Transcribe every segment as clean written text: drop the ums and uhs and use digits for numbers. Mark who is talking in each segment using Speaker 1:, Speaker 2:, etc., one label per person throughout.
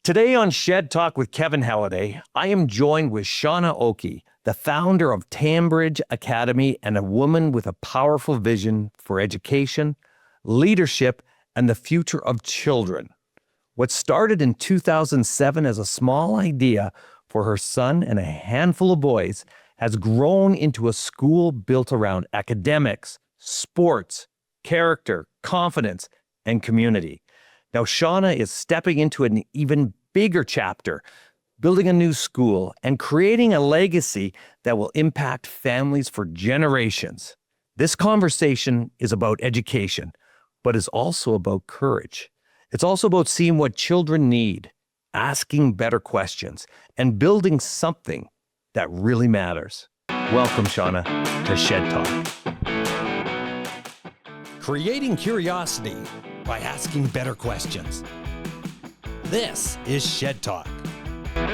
Speaker 1: Today on Shed Talk with Kevin Halliday, I am joined with Shauna Ockey, the founder of Tanbridge Academy and a woman with a powerful vision for education, leadership, and the future of children. What started in 2007 as a small idea for her son and a handful of boys has grown into a school built around academics, sports, character, confidence, and community. Now, Shauna is stepping into an even bigger chapter, building a new school and creating a legacy that will impact families for generations. This conversation is about education, but is also about courage. It's also about seeing what children need, asking better questions, and building something that really matters. Welcome, Shauna, to Shed Talk. Creating curiosity by asking better questions. This is Shed Talk. All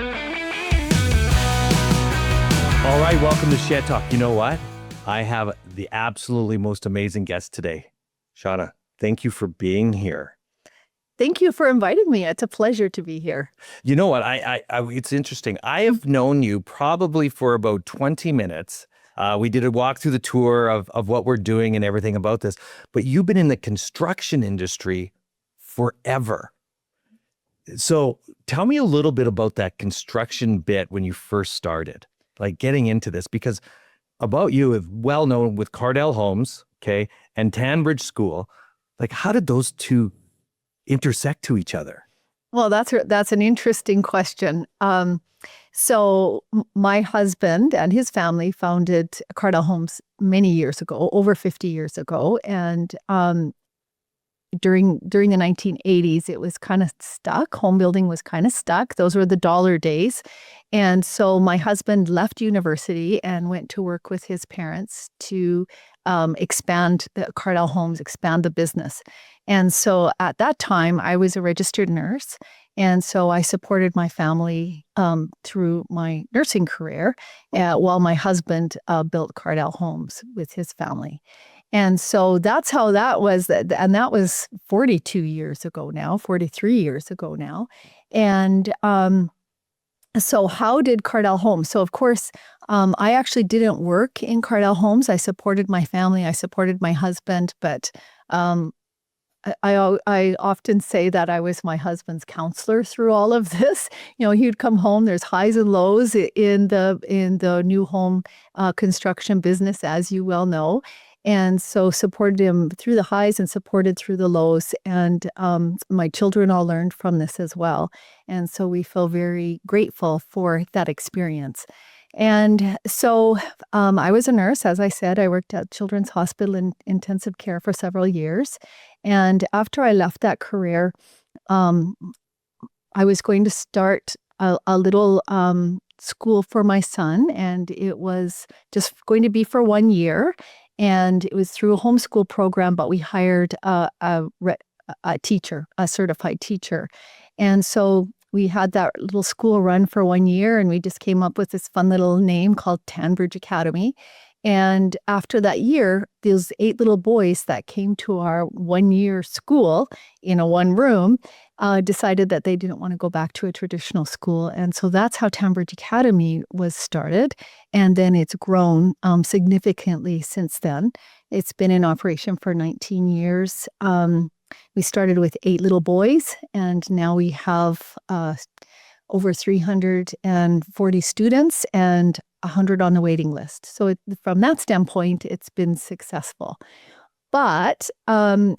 Speaker 1: right, welcome to Shed Talk. You know what? I have the absolutely most amazing guest today. Shauna, thank you for being here.
Speaker 2: Thank you for inviting me. It's a pleasure to be here.
Speaker 1: You know what? It's interesting. I have known you probably for about 20 minutes. We did a walk through the tour of what we're doing and everything about this, but you've been in the construction industry forever. So tell me a little bit about that construction bit when you first started, like getting into this, because about you is well known with Cardell Homes, okay, and Tanbridge School. Like, how did those two intersect to each other?
Speaker 2: Well, that's an interesting question. So my husband and his family founded Cardell Homes many years ago, over 50 years ago. And during the 1980s, it was kind of stuck. Home building was kind of stuck. Those were the dollar days. And so my husband left university and went to work with his parents to expand the Cardell Homes, expand the business. And so at that time, I was a registered nurse. And so I supported my family through my nursing career while my husband built Cardell Homes with his family. And so that's how that was. And that was 42 years ago now, 43 years ago now. And so how did Cardell Homes? So of course, I actually didn't work in Cardell Homes. I supported my family. I supported my husband. But I often say that I was my husband's counselor through all of this. You know, he'd come home. There's highs and lows in the new home construction business, as you well know. And so supported him through the highs and supported through the lows. And my children all learned from this as well. And so we feel very grateful for that experience. And so I was a nurse. As I said, I worked at Children's Hospital in intensive care for several years. And after I left that career, I was going to start a little school for my son. And it was just going to be for 1 year. And it was through a homeschool program, but we hired a teacher, a certified teacher. And so we had that little school run for 1 year, and we just came up with this fun little name called Tanbridge Academy. And after that year, those 8 little boys that came to our 1 year school in a one room decided that they didn't want to go back to a traditional school. And so that's how Tanbridge Academy was started. And then it's grown significantly since then. It's been in operation for 19 years. We started with 8 little boys, and now we have over 340 students and 100 on the waiting list. So from that standpoint, it's been successful. But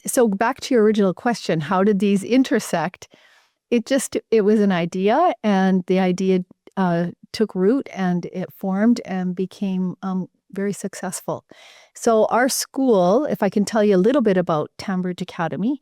Speaker 2: so back to your original question, how did these intersect? It was an idea, and the idea took root, and it formed and became very successful. So our school, if I can tell you a little bit about Tanbridge Academy,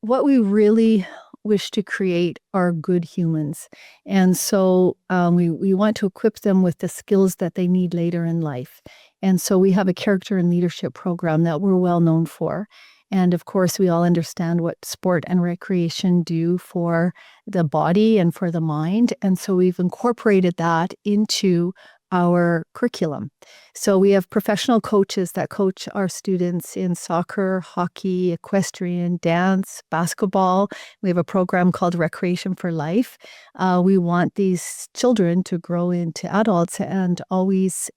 Speaker 2: what we really wish to create are good humans. And so we want to equip them with the skills that they need later in life. And so we have a character and leadership program that we're well known for. And of course, we all understand what sport and recreation do for the body and for the mind. And so we've incorporated that into our curriculum. So we have professional coaches that coach our students in soccer, hockey, equestrian, dance, basketball. We have a program called Recreation for Life. We want these children to grow into adults and always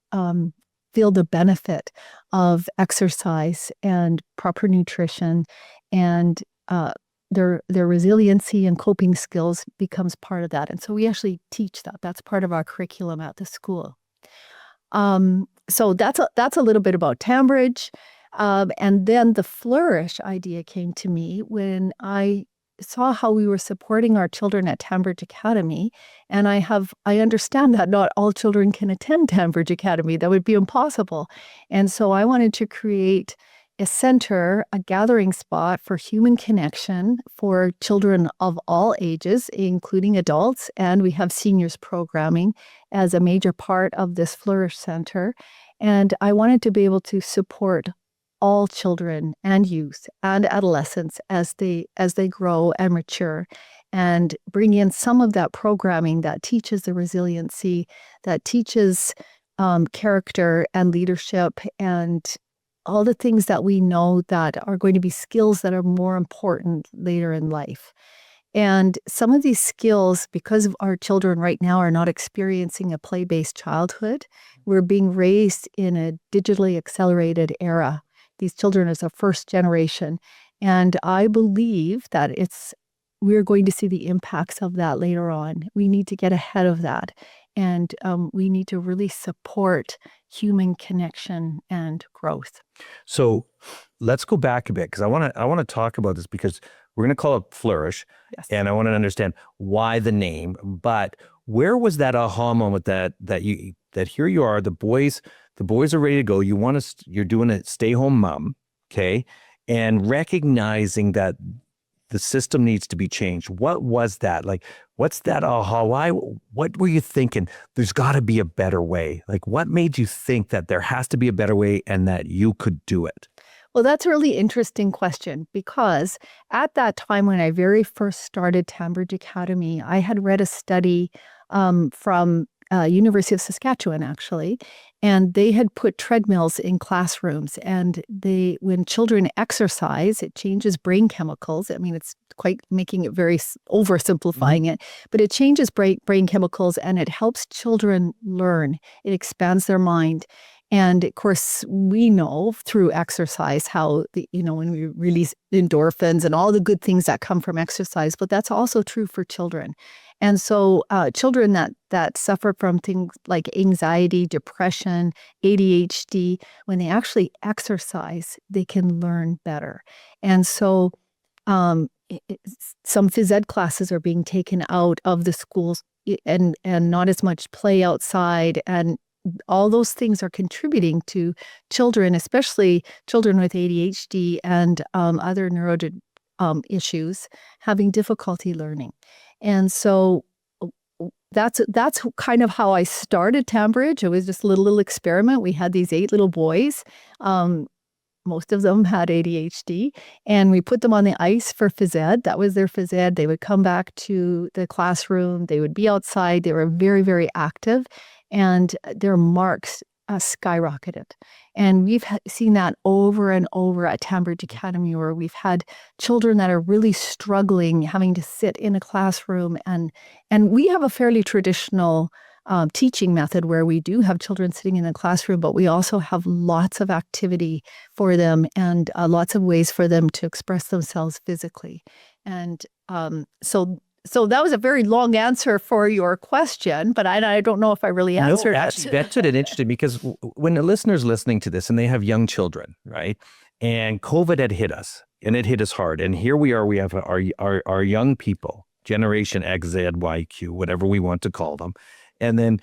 Speaker 2: feel the benefit of exercise and proper nutrition, and their resiliency and coping skills becomes part of that. And so we actually teach that. That's part of our curriculum at the school. So that's a little bit about Tambridge. And then the Flourish idea came to me when I saw how we were supporting our children at Tambridge Academy. And I understand that not all children can attend Tambridge Academy. That would be impossible. And so I wanted to create a center, a gathering spot for human connection for children of all ages, including adults. And we have seniors programming as a major part of this Flourish Center. And I wanted to be able to support all children and youth and adolescents as they grow and mature, and bring in some of that programming that teaches the resiliency, that teaches character and leadership, and all the things that we know that are going to be skills that are more important later in life. And some of these skills, because our children right now are not experiencing a play-based childhood, we're being raised in a digitally accelerated era. These children is a first generation. And I believe that we're going to see the impacts of that later on. We need to get ahead of that. And we need to really support human connection and growth.
Speaker 1: So let's go back a bit, because I want to talk about this, because we're going to call it Flourish.
Speaker 2: Yes.
Speaker 1: And I want to understand why the name. But where was that aha moment that here you are, the boys are ready to go. You're doing a stay-home mom, okay, and recognizing that the system needs to be changed. What was that? Like, what's that aha? Why? What were you thinking? There's got to be a better way. Like, what made you think that there has to be a better way and that you could do it?
Speaker 2: Well, that's a really interesting question, because at that time when I very first started Tambridge Academy, I had read a study from University of Saskatchewan, actually, and they had put treadmills in classrooms, and when children exercise, it changes brain chemicals. I mean, it's quite making it very oversimplifying it, but it changes brain chemicals, and it helps children learn. It expands their mind. And of course, we know through exercise how when we release endorphins and all the good things that come from exercise, but that's also true for children. And so children that suffer from things like anxiety, depression, ADHD, when they actually exercise, they can learn better. And so some phys ed classes are being taken out of the schools, and not as much play outside, and all those things are contributing to children, especially children with ADHD and other neuro issues, having difficulty learning. And so that's kind of how I started Tambridge. It was just a little experiment. We had these 8 little boys. Most of them had ADHD, and we put them on the ice for phys ed. That was their phys ed. They would come back to the classroom. They would be outside. They were very, very active, and their marks skyrocketed. And we've seen that over and over at Tambridge Academy, where we've had children that are really struggling, having to sit in a classroom. And we have a fairly traditional teaching method where we do have children sitting in a classroom, but we also have lots of activity for them, and lots of ways for them to express themselves physically. And so that was a very long answer for your question, but I don't know if I really answered it.
Speaker 1: Actually, that's interesting, because when the listener's listening to this and they have young children, right? And COVID had hit us, and it hit us hard. And here we are, we have our young people, Generation X, Z, Y, Q, whatever we want to call them. And then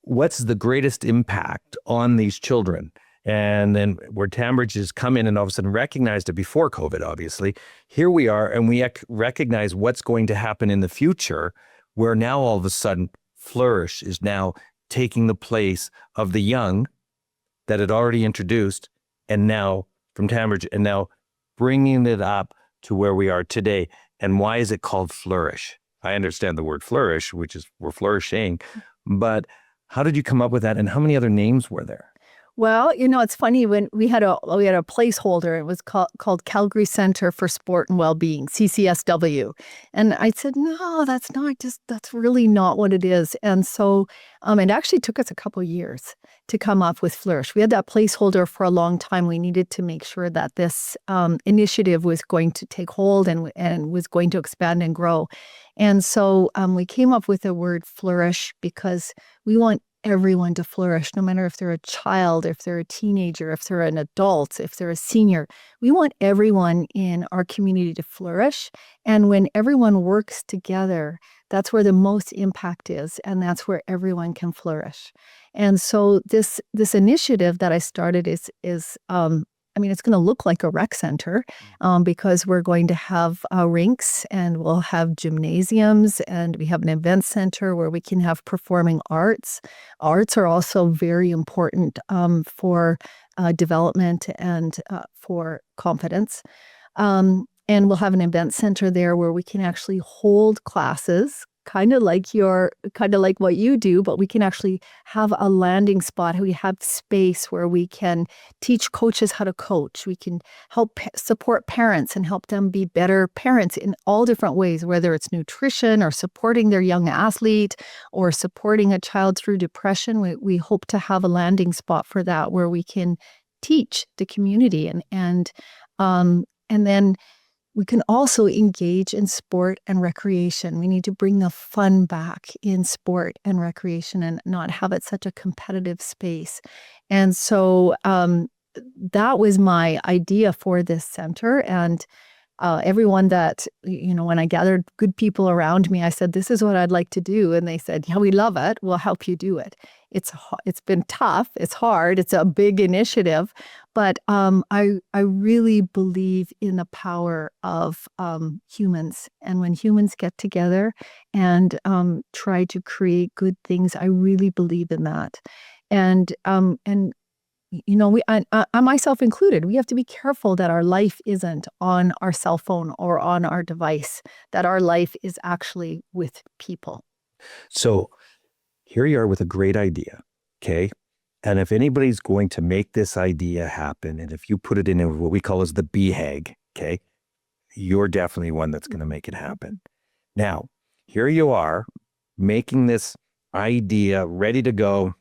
Speaker 1: what's the greatest impact on these children? And then where Tambridge has come in and all of a sudden recognized it before COVID, obviously, here we are, and we recognize what's going to happen in the future, where now all of a sudden Flourish is now taking the place of the young that had already introduced, and now from Tambridge, and now bringing it up to where we are today. And why is it called Flourish? I understand the word flourish, which is we're flourishing, but How did you come up with that? And how many other names were there?
Speaker 2: Well, it's funny when we had a placeholder. It was called Calgary Center for Sport and Wellbeing, CCSW, and I said, no, that's really not what it is. And so, it actually took us a couple of years to come up with Flourish. We had that placeholder for a long time. We needed to make sure that this initiative was going to take hold and was going to expand and grow. And so we came up with the word flourish because we want everyone to flourish, no matter if they're a child, if they're a teenager, if they're an adult, if they're a senior. We want everyone in our community to flourish. And when everyone works together, that's where the most impact is, and that's where everyone can flourish. And so this initiative that I started is it's going to look like a rec center because we're going to have rinks, and we'll have gymnasiums, and we have an event center where we can have performing arts. Arts are also very important for development and for confidence. And we'll have an event center there where we can actually hold classes, kind of like what you do, but we can actually have a landing spot. We have space where we can teach coaches how to coach. We can help support parents and help them be better parents in all different ways, whether it's nutrition or supporting their young athlete or supporting a child through depression. We hope to have a landing spot for that where we can teach the community and then we can also engage in sport and recreation. We need to bring the fun back in sport and recreation and not have it such a competitive space. And so that was my idea for this center. And everyone that, when I gathered good people around me, I said, this is what I'd like to do. And they said, yeah, we love it. We'll help you do it. It's been tough. It's hard. It's a big initiative. But I really believe in the power of humans. And when humans get together and try to create good things, I really believe in that. And I myself included, we have to be careful that our life isn't on our cell phone or on our device, that our life is actually with people.
Speaker 1: So here you are with a great idea, okay? And if anybody's going to make this idea happen, and if you put it in what we call as the BHAG, okay, you're definitely one that's going to make it happen. Now, here you are making this idea ready to go.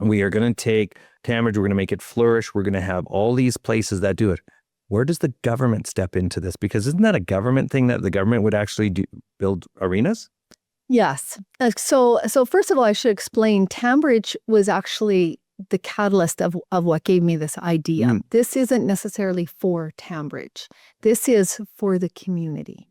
Speaker 1: We are going to take Tambridge, we're going to make it flourish. We're going to have all these places that do it. Where does the government step into this? Because isn't that a government thing that the government would actually build arenas?
Speaker 2: Yes. So first of all, I should explain, Tambridge was actually the catalyst of what gave me this idea. This isn't necessarily for Tambridge. This is for the community.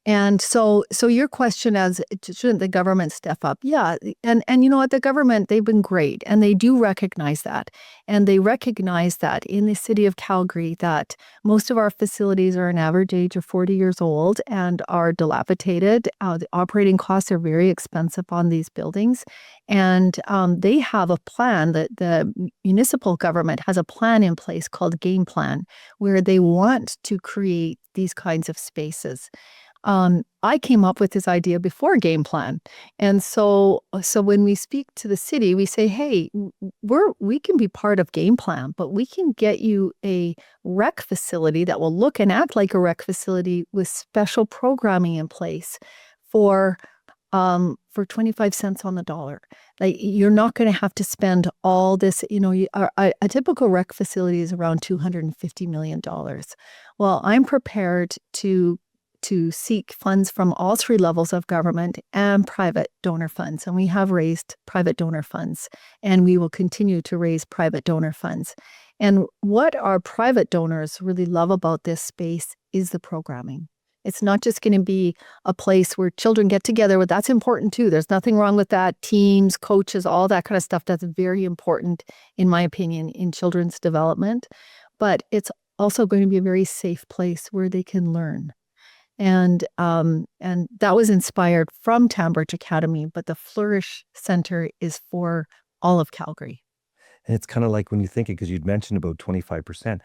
Speaker 2: And so your question as, shouldn't the government step up? Yeah. And you know what? The government, they've been great, and they do recognize that. And they recognize that in the city of Calgary, that most of our facilities are an average age of 40 years old and are dilapidated. The operating costs are very expensive on these buildings. And they have a plan, that the municipal government has a plan in place called Game Plan, where they want to create these kinds of spaces. I came up with this idea before Game Plan. And so when we speak to the city, we say, hey, we can be part of Game Plan, but we can get you a rec facility that will look and act like a rec facility with special programming in place for 25 cents on the dollar. Like, you're not going to have to spend all this, a typical rec facility is around $250 million. Well, I'm prepared to seek funds from all three levels of government and private donor funds. And we have raised private donor funds, and we will continue to raise private donor funds. And what our private donors really love about this space is the programming. It's not just going to be a place where children get together. That's important too. There's nothing wrong with that. Teams, coaches, all that kind of stuff. That's very important, in my opinion, in children's development. But it's also going to be a very safe place where they can learn. And that was inspired from Tambridge Academy, but the Flourish Center is for all of Calgary.
Speaker 1: And it's kind of like when you think it, because you'd mentioned about 25%,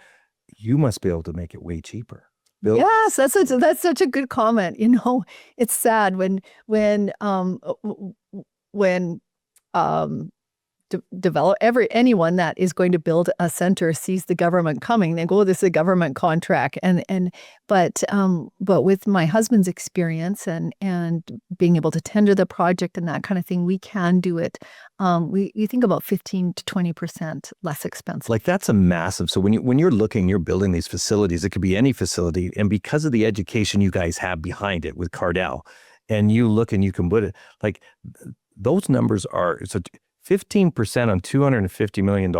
Speaker 1: you must be able to make it way cheaper.
Speaker 2: Yes, that's such a good comment. It's sad when develop anyone that is going to build a center sees the government coming. They go, oh, this is a government contract. But with my husband's experience and being able to tender the project and that kind of thing, we can do it. We think about 15 to 20% less expensive.
Speaker 1: Like that's a massive. So when you're you're building these facilities, it could be any facility. And because of the education you guys have behind it with Cardell, and you look and you can put it like those numbers are, so 15% on $250 million.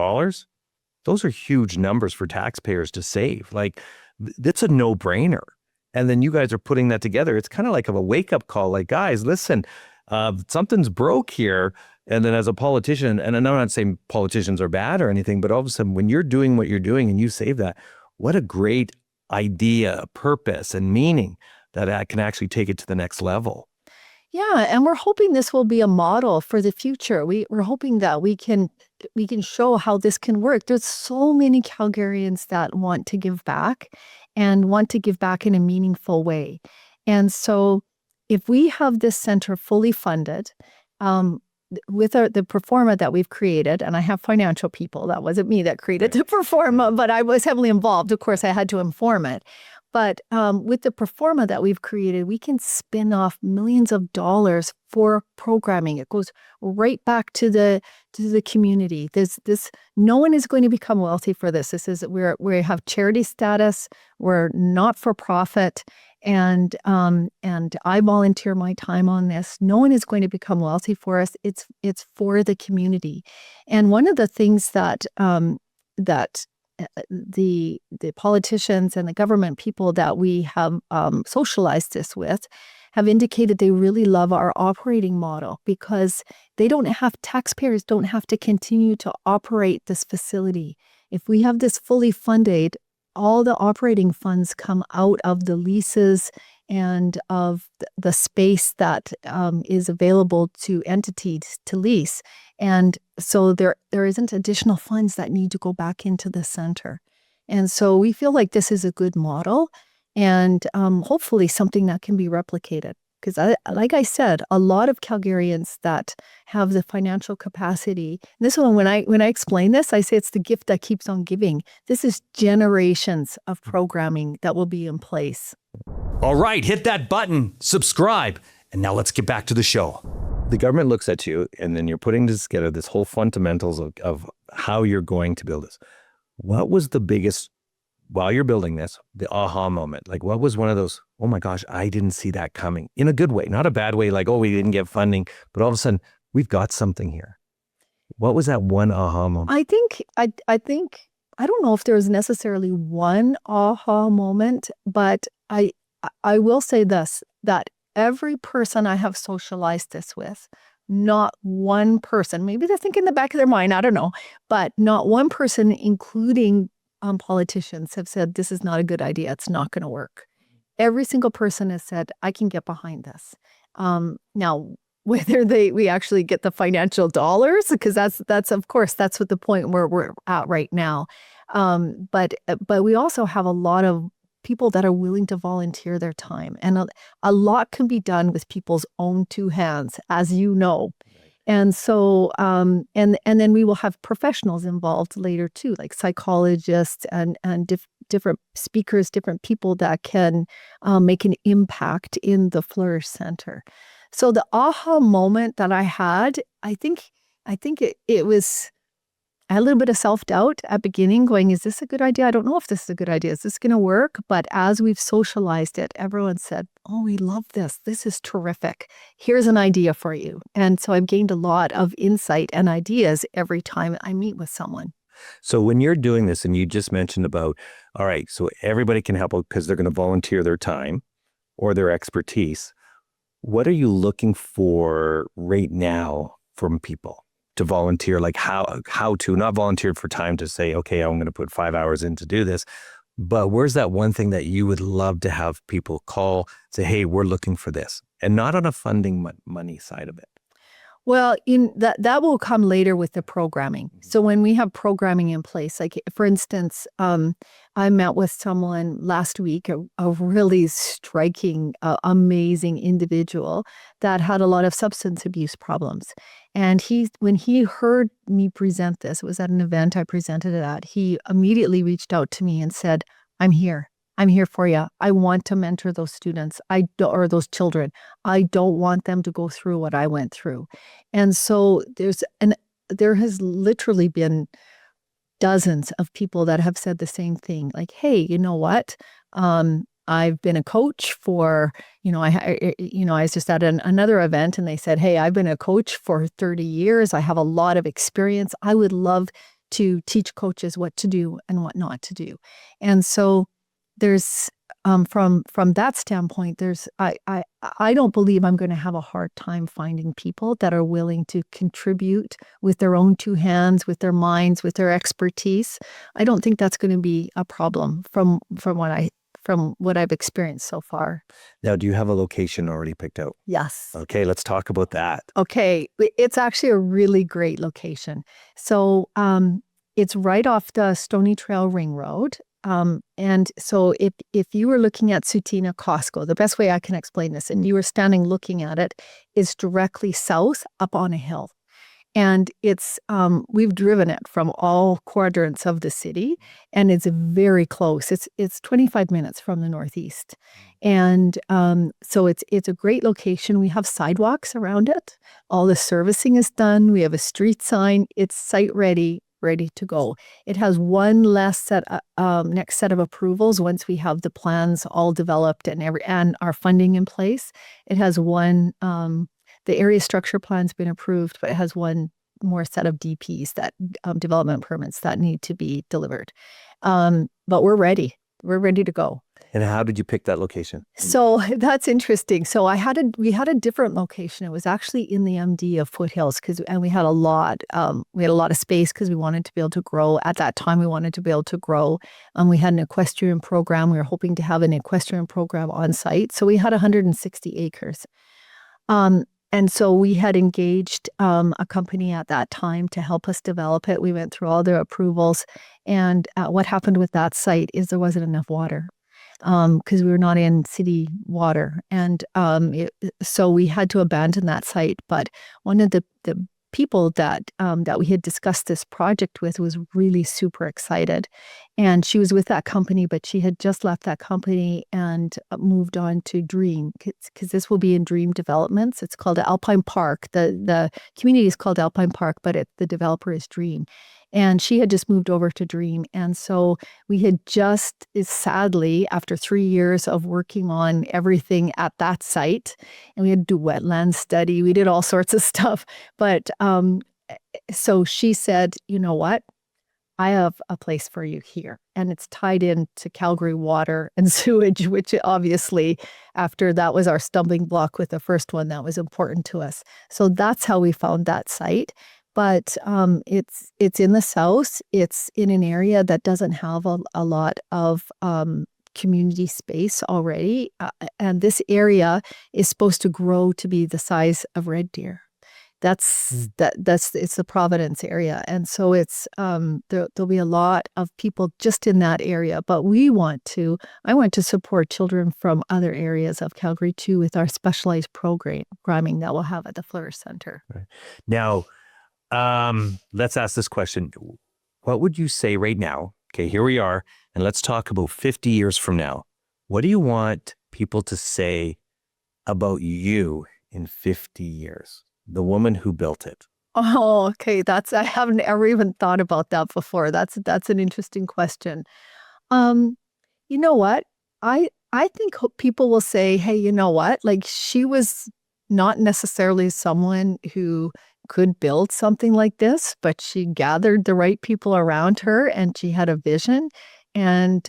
Speaker 1: Those are huge numbers for taxpayers to save. Like it's a no brainer. And then you guys are putting that together. It's kind of like a wake up call. Like, guys, listen, something's broke here. And then as a politician, and I'm not saying politicians are bad or anything, but all of a sudden when you're doing what you're doing and you save that, what a great idea, purpose, and meaning that I can actually take it to the next level.
Speaker 2: Yeah, and we're hoping this will be a model for the future. We're hoping that we can show how this can work. There's so many Calgarians that want to give back and want to give back in a meaningful way. And so if we have this center fully funded, with the performa that we've created, and I have financial people, that wasn't me that created the performa, but I was heavily involved. Of course, I had to inform it. But with the performa that we've created, we can spin off millions of dollars for programming. It goes right back to the community. No one is going to become wealthy for this. We have charity status. We're not for profit. And I volunteer my time on this. No one is going to become wealthy for us. It's for the community. And one of the things that the politicians and the government people that we have socialized this with have indicated they really love our operating model because taxpayers don't have to continue to operate this facility. If we have this fully funded, all the operating funds come out of the leases and of the space that is available to entities to lease. And so there isn't additional funds that need to go back into the center. And so we feel like this is a good model and hopefully something that can be replicated. Because like I said, a lot of Calgarians that have the financial capacity, this one, when I explain this, I say it's the gift that keeps on giving. This is generations of programming that will be in place.
Speaker 1: All right, hit that button, subscribe, and now let's get back to the show. The government looks at you, and then you're putting together this whole fundamentals of how you're going to build this. What was the biggest, while you're building this, the aha moment? Like, what was one of those, oh my gosh, I didn't see that coming, in a good way, not a bad way, like, oh, we didn't get funding, but all of a sudden, we've got something here. What was that one aha moment?
Speaker 2: I think, I don't know if there was necessarily one aha moment, but I will say this, that every person I have socialized this with, not one person, maybe they're thinking in the back of their mind, I don't know, but not one person, including politicians, have said, this is not a good idea. It's not going to work. Every single person has said, I can get behind this. Now, whether we actually get the financial dollars, because that's of course, that's what the point where we're at right now. But we also have a lot of people that are willing to volunteer their time. And a lot can be done with people's own two hands, as you know. And so, and then we will have professionals involved later too, like psychologists and different speakers, different people that can make an impact in the Flourish Center. So the aha moment that I had, I think it was a little bit of self-doubt at beginning, going, is this a good idea? I don't know if this is a good idea. Is this going to work? But as we've socialized it, everyone said, oh, we love this. This is terrific. Here's an idea for you. And so I've gained a lot of insight and ideas every time I meet with someone.
Speaker 1: So when you're doing this, and you just mentioned about, all right, so everybody can help because they're going to volunteer their time or their expertise. What are you looking for right now from people to volunteer? Like how to not volunteer for time to say, okay, I'm going to put 5 hours in to do this. But where's that one thing that you would love to have people call, say, hey, we're looking for this, and not on a funding money side of it?
Speaker 2: Well, in that will come later with the programming. So when we have programming in place, like for instance, I met with someone last week, a really striking, amazing individual that had a lot of substance abuse problems. And when he heard me present this, it was at an event I presented it at, he immediately reached out to me and said, I'm here. I'm here for you. I want to mentor those students. Or those children. I don't want them to go through what I went through. And so there has literally been dozens of people that have said the same thing. Like, hey, you know what? I've been a coach for, I was just at another event and they said, hey, I've been a coach for 30 years. I have a lot of experience. I would love to teach coaches what to do and what not to do. And so there's from that standpoint, I don't believe I'm going to have a hard time finding people that are willing to contribute with their own two hands, with their minds, with their expertise. I don't think that's going to be a problem from what I've experienced so far.
Speaker 1: Now, do you have a location already picked out?
Speaker 2: Yes.
Speaker 1: Okay, let's talk about that.
Speaker 2: Okay, it's actually a really great location. So it's right off the Stony Trail Ring Road. And so if you were looking at Sutina Costco, the best way I can explain this, and you were standing looking at it, is directly south up on a hill. And it's, we've driven it from all quadrants of the city, and it's very close. It's 25 minutes from the northeast. And so it's a great location. We have sidewalks around it. All the servicing is done. We have a street sign. It's site ready to go. It has one less next set of approvals once we have the plans all developed and our funding in place. It has one, the area structure plan's been approved, but it has one more set of DPs, that development permits that need to be delivered. But we're ready. We're ready to go.
Speaker 1: And how did you pick that location?
Speaker 2: So that's interesting. So we had a different location. It was actually in the MD of Foothills and we had a lot of space because we wanted to be able to grow. At that time, we wanted to be able to grow. We had an equestrian program. We were hoping to have an equestrian program on site. So we had 160 acres. And so we had engaged a company at that time to help us develop it. We went through all their approvals. And what happened with that site is there wasn't enough water because we were not in city water. And so we had to abandon that site. But one of the people that we had discussed this project with was really super excited. And she was with that company, but she had just left that company and moved on to Dream, because this will be in Dream Developments. It's called Alpine Park. The community is called Alpine Park, but the developer is Dream. And she had just moved over to Dream. And so we had just, sadly, after 3 years of working on everything at that site, and we had to do wetland study, we did all sorts of stuff. But so she said, you know what? I have a place for you here. And it's tied into Calgary water and sewage, which obviously, after that was our stumbling block with the first one, that was important to us. So that's how we found that site. But it's in the south. It's in an area that doesn't have a lot of community space already. And this area is supposed to grow to be the size of Red Deer. It's the Providence area. And so it's there'll be a lot of people just in that area. But I want to support children from other areas of Calgary too with our specialized programming that we'll have at the Flourish Center.
Speaker 1: Right. Now, let's ask this question. What would you say right now? Okay, here we are. And let's talk about 50 years from now. What do you want people to say about you in 50 years? The woman who built it.
Speaker 2: Oh, okay. I haven't ever even thought about that before. That's an interesting question. You know what? I think people will say, hey, you know what? Like, she was not necessarily someone who could build something like this, but she gathered the right people around her and she had a vision and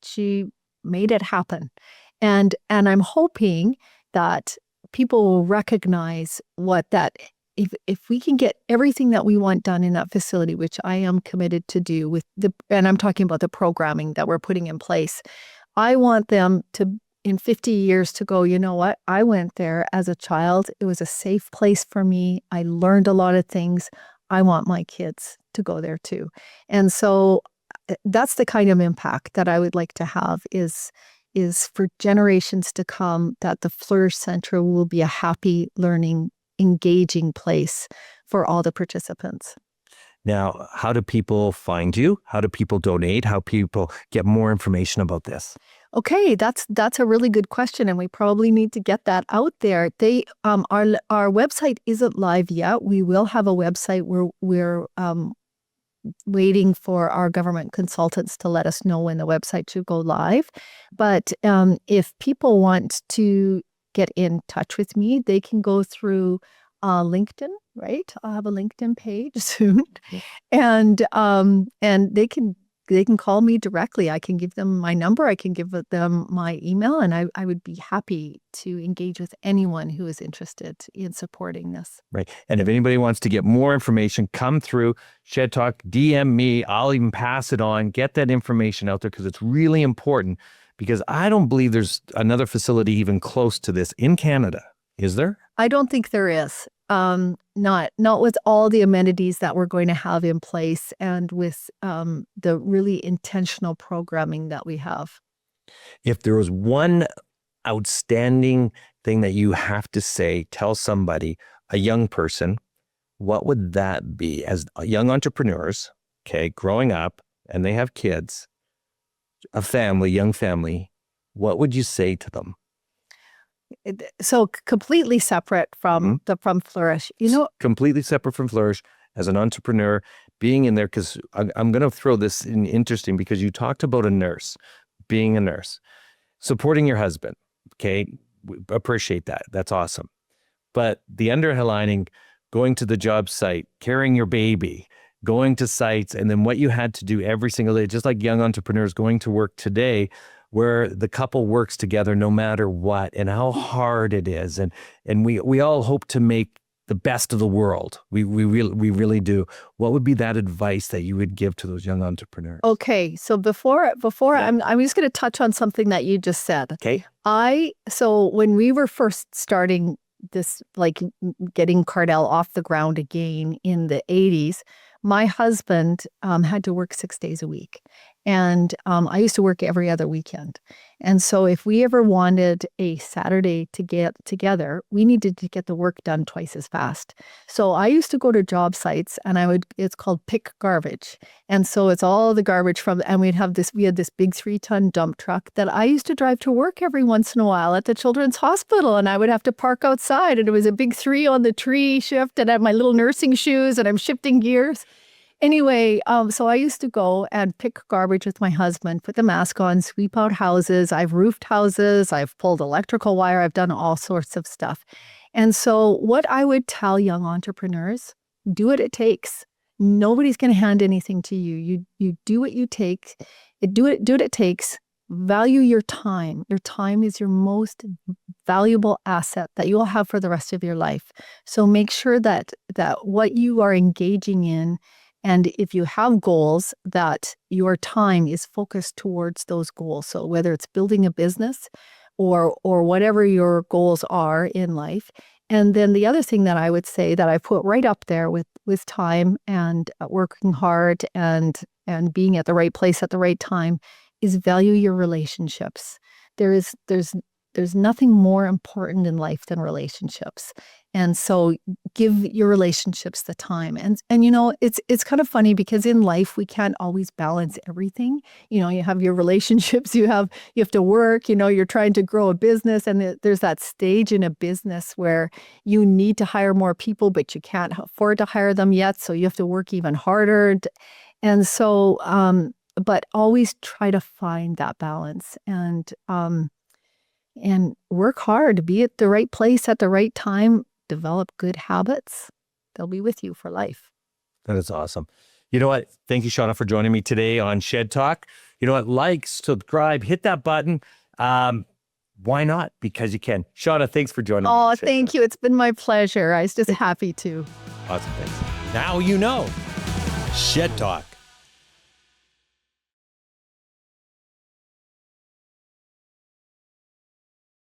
Speaker 2: she made it happen. And I'm hoping that people will recognize if we can get everything that we want done in that facility, which I am committed to do and I'm talking about the programming that we're putting in place. I want them to, in 50 years to go, you know what? I went there as a child. It was a safe place for me. I learned a lot of things. I want my kids to go there too. And so that's the kind of impact that I would like to have is for generations to come, that the Flourish Center will be a happy, learning, engaging place for all the participants.
Speaker 1: Now, how do people find you? How do people donate? How people get more information about this?
Speaker 2: Okay, that's a really good question, and we probably need to get that out there. Our website isn't live yet. We will have a website. We're waiting for our government consultants to let us know when the website should go live. But if people want to get in touch with me, they can go through LinkedIn, right? I'll have a LinkedIn page soon, and they can call me directly. I can give them my number. I can give them my email, and I would be happy to engage with anyone who is interested in supporting this.
Speaker 1: Right. And if anybody wants to get more information, come through Shed Talk, DM me. I'll even pass it on, get that information out there because it's really important, because I don't believe there's another facility even close to this in Canada. Is there?
Speaker 2: I don't think there is. Not with all the amenities that we're going to have in place, and with the really intentional programming that we have.
Speaker 1: If there was one outstanding thing that you have to say, tell somebody, a young person, what would that be? As young entrepreneurs, okay, growing up, and they have kids, a family, young family, what would you say to them?
Speaker 2: So completely separate from from Flourish,
Speaker 1: completely separate from Flourish, as an entrepreneur, being in there, because I'm going to throw this in interesting, because you talked about a nurse, being a nurse, supporting your husband. Okay. We appreciate that. That's awesome. But the underlining, going to the job site, carrying your baby, going to sites, and then what you had to do every single day, just like young entrepreneurs going to work today, where the couple works together no matter what, and how hard it is. And we all hope to make the best of the world. We really do. What would be that advice that you would give to those young entrepreneurs?
Speaker 2: Okay, so before I'm just going to touch on something that you just said.
Speaker 1: Okay.
Speaker 2: So when we were first starting this, like getting Cardell off the ground again in the 80s, my husband had to work 6 days a week. And I used to work every other weekend. And so if we ever wanted a Saturday to get together, we needed to get the work done twice as fast. So I used to go to job sites, and it's called pick garbage. And so it's all the garbage and we had this big 3-ton dump truck that I used to drive to work every once in a while at the Children's Hospital. And I would have to park outside, and it was a big 3 on the tree shift, and I had my little nursing shoes, and I'm shifting gears. Anyway, so I used to go and pick garbage with my husband, put the mask on, sweep out houses. I've roofed houses. I've pulled electrical wire. I've done all sorts of stuff. And so what I would tell young entrepreneurs, do what it takes. Nobody's going to hand anything to you. You do what you take. Do what it takes. Value your time. Your time is your most valuable asset that you will have for the rest of your life. So make sure that what you are engaging in, and if you have goals, that your time is focused towards those goals. So whether it's building a business or whatever your goals are in life. And then the other thing that I would say that I put right up there with time and working hard and being at the right place at the right time is value your relationships. There's nothing more important in life than relationships. And so give your relationships the time. And it's kind of funny, because in life we can't always balance everything. You have your relationships, you have to work, you're trying to grow a business, and there's that stage in a business where you need to hire more people, but you can't afford to hire them yet, so you have to work even harder. And so but always try to find that balance, and work hard, be at the right place at the right time, develop good habits. They'll be with you for life.
Speaker 1: That is awesome. You know what? Thank you, Shauna, for joining me today on Shed Talk. You know what? Like, subscribe, hit that button. Why not? Because you can. Shauna, thanks for joining me.
Speaker 2: Oh, thank you. It's been my pleasure. I was just happy to.
Speaker 1: Awesome. Thanks. Now you know. Shed Talk.